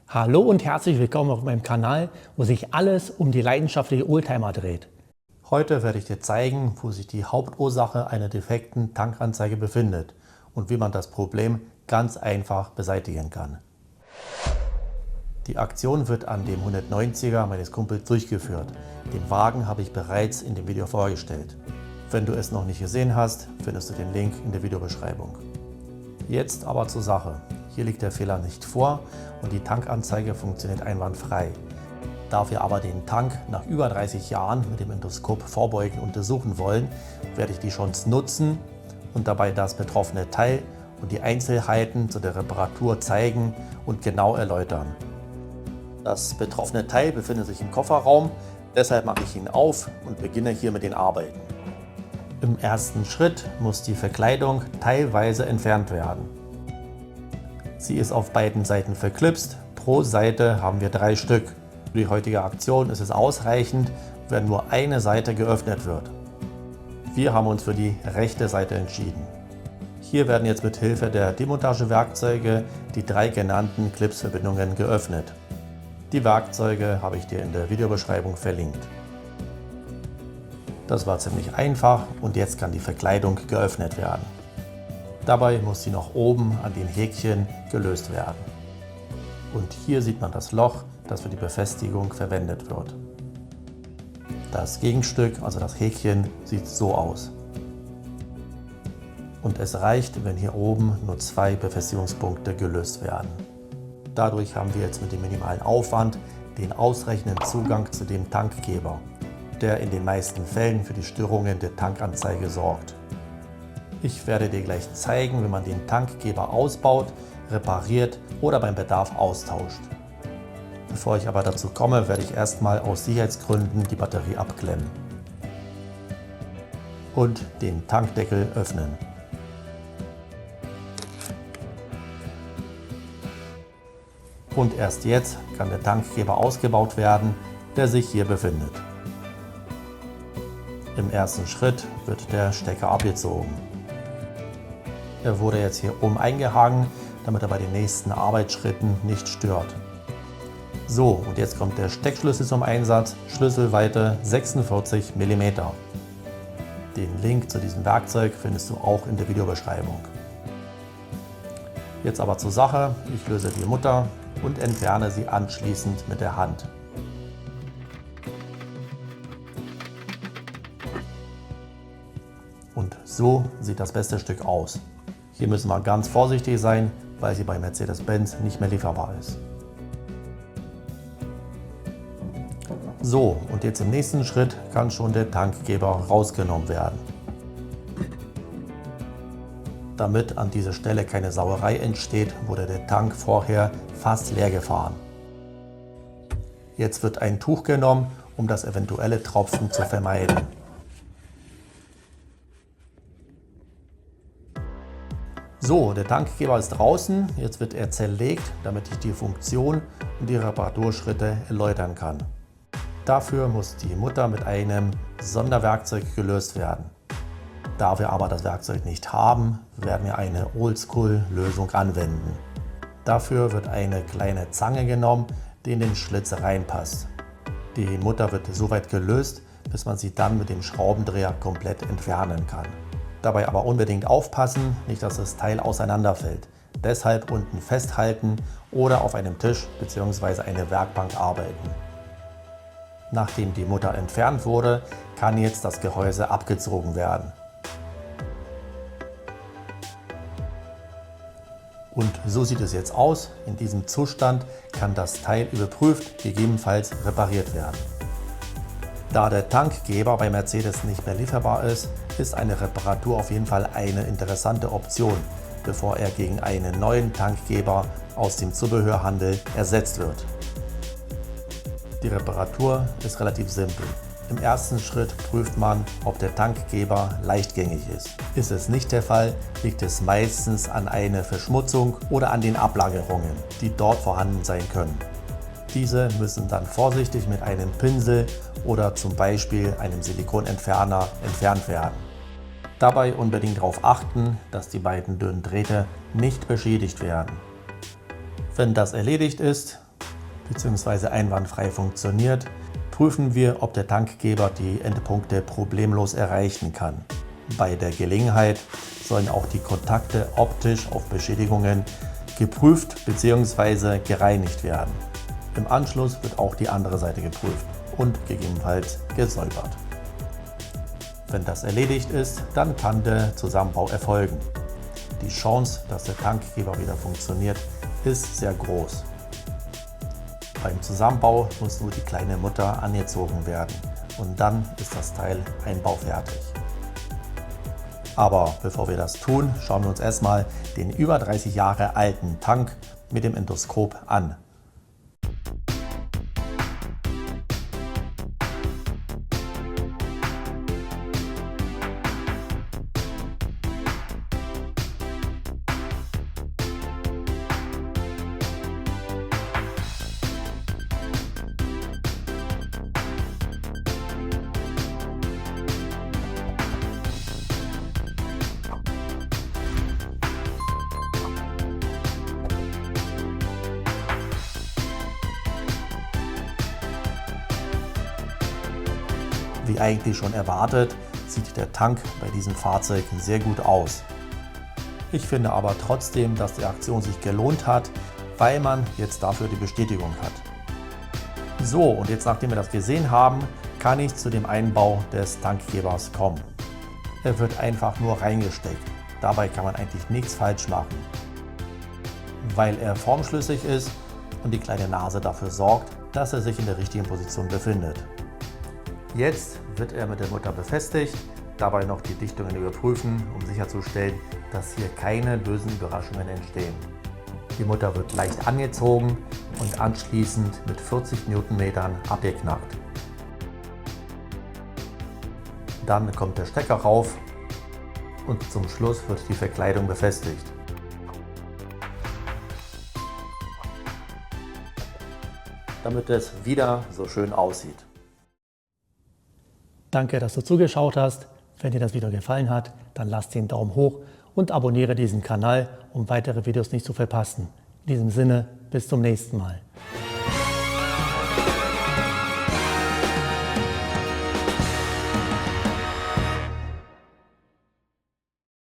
Hallo und herzlich willkommen auf meinem Kanal, wo sich alles um die leidenschaftliche Oldtimer dreht. Heute werde ich dir zeigen, wo sich die Hauptursache einer defekten Tankanzeige befindet und wie man das Problem ganz einfach beseitigen kann. Die Aktion wird an dem 190er meines Kumpels durchgeführt. Den Wagen habe ich bereits in dem Video vorgestellt. Wenn du es noch nicht gesehen hast, findest du den Link in der Videobeschreibung. Jetzt aber zur Sache. Hier liegt der Fehler nicht vor und die Tankanzeige funktioniert einwandfrei. Da wir aber den Tank nach über 30 Jahren mit dem Endoskop vorbeugend untersuchen wollen, werde ich die Chance nutzen und dabei das betroffene Teil und die Einzelheiten zu der Reparatur zeigen und genau erläutern. Das betroffene Teil befindet sich im Kofferraum, deshalb mache ich ihn auf und beginne hier mit den Arbeiten. Im ersten Schritt muss die Verkleidung teilweise entfernt werden. Sie ist auf beiden Seiten verklipst, pro Seite haben wir 3 Stück. Für die heutige Aktion ist es ausreichend, wenn nur eine Seite geöffnet wird. Wir haben uns für die rechte Seite entschieden. Hier werden jetzt mit Hilfe der Demontagewerkzeuge die 3 genannten Clipsverbindungen geöffnet. Die Werkzeuge habe ich dir in der Videobeschreibung verlinkt. Das war ziemlich einfach und jetzt kann die Verkleidung geöffnet werden. Dabei muss sie noch oben an den Häkchen gelöst werden. Und hier sieht man das Loch, das für die Befestigung verwendet wird. Das Gegenstück, also das Häkchen, sieht so aus. Und es reicht, wenn hier oben nur 2 Befestigungspunkte gelöst werden. Dadurch haben wir jetzt mit dem minimalen Aufwand den ausreichenden Zugang zu dem Tankgeber, der in den meisten Fällen für die Störungen der Tankanzeige sorgt. Ich werde dir gleich zeigen, wie man den Tankgeber ausbaut, repariert oder beim Bedarf austauscht. Bevor ich aber dazu komme, werde ich erstmal aus Sicherheitsgründen die Batterie abklemmen und den Tankdeckel öffnen. Und erst jetzt kann der Tankgeber ausgebaut werden, der sich hier befindet. Im ersten Schritt wird der Stecker abgezogen. Er wurde jetzt hier oben eingehangen, damit er bei den nächsten Arbeitsschritten nicht stört. So, und jetzt kommt der Steckschlüssel zum Einsatz, Schlüsselweite 46 mm. Den Link zu diesem Werkzeug findest du auch in der Videobeschreibung. Jetzt aber zur Sache, ich löse die Mutter und entferne sie anschließend mit der Hand. Und so sieht das beste Stück aus. Hier müssen wir ganz vorsichtig sein, weil sie bei Mercedes-Benz nicht mehr lieferbar ist. So, und jetzt im nächsten Schritt kann schon der Tankgeber rausgenommen werden. Damit an dieser Stelle keine Sauerei entsteht, wurde der Tank vorher fast leer gefahren. Jetzt wird ein Tuch genommen, um das eventuelle Tropfen zu vermeiden. So, der Tankgeber ist draußen, jetzt wird er zerlegt, damit ich die Funktion und die Reparaturschritte erläutern kann. Dafür muss die Mutter mit einem Sonderwerkzeug gelöst werden. Da wir aber das Werkzeug nicht haben, werden wir eine Oldschool-Lösung anwenden. Dafür wird eine kleine Zange genommen, die in den Schlitz reinpasst. Die Mutter wird so weit gelöst, bis man sie dann mit dem Schraubendreher komplett entfernen kann. Dabei aber unbedingt aufpassen, nicht dass das Teil auseinanderfällt. Deshalb unten festhalten oder auf einem Tisch bzw. eine Werkbank arbeiten. Nachdem die Mutter entfernt wurde, kann jetzt das Gehäuse abgezogen werden. Und so sieht es jetzt aus. In diesem Zustand kann das Teil überprüft, gegebenenfalls repariert werden. Da der Tankgeber bei Mercedes nicht mehr lieferbar ist, ist eine Reparatur auf jeden Fall eine interessante Option, bevor er gegen einen neuen Tankgeber aus dem Zubehörhandel ersetzt wird. Die Reparatur ist relativ simpel. Im ersten Schritt prüft man, ob der Tankgeber leichtgängig ist. Ist es nicht der Fall, liegt es meistens an einer Verschmutzung oder an den Ablagerungen, die dort vorhanden sein können. Diese müssen dann vorsichtig mit einem Pinsel oder zum Beispiel einem Silikonentferner entfernt werden. Dabei unbedingt darauf achten, dass die beiden dünnen Drähte nicht beschädigt werden. Wenn das erledigt ist, bzw. einwandfrei funktioniert, prüfen wir, ob der Tankgeber die Endpunkte problemlos erreichen kann. Bei der Gelegenheit sollen auch die Kontakte optisch auf Beschädigungen geprüft bzw. gereinigt werden. Im Anschluss wird auch die andere Seite geprüft und gegebenenfalls gesäubert. Wenn das erledigt ist, dann kann der Zusammenbau erfolgen. Die Chance, dass der Tankgeber wieder funktioniert, ist sehr groß. Beim Zusammenbau muss nur die kleine Mutter angezogen werden und dann ist das Teil einbaufertig. Aber bevor wir das tun, schauen wir uns erstmal den über 30 Jahre alten Tank mit dem Endoskop an. Wie eigentlich schon erwartet, sieht der Tank bei diesem Fahrzeug sehr gut aus. Ich finde aber trotzdem, dass die Aktion sich gelohnt hat, weil man jetzt dafür die Bestätigung hat. So, und jetzt nachdem wir das gesehen haben, kann ich zu dem Einbau des Tankgebers kommen. Er wird einfach nur reingesteckt. Dabei kann man eigentlich nichts falsch machen. Weil er formschlüssig ist und die kleine Nase dafür sorgt, dass er sich in der richtigen Position befindet. Jetzt wird er mit der Mutter befestigt, dabei noch die Dichtungen überprüfen, um sicherzustellen, dass hier keine bösen Überraschungen entstehen. Die Mutter wird leicht angezogen und anschließend mit 40 Newtonmetern abgeknackt. Dann kommt der Stecker rauf und zum Schluss wird die Verkleidung befestigt. Damit es wieder so schön aussieht. Danke, dass du zugeschaut hast. Wenn dir das Video gefallen hat, dann lass den Daumen hoch und abonniere diesen Kanal, um weitere Videos nicht zu verpassen. In diesem Sinne, bis zum nächsten Mal.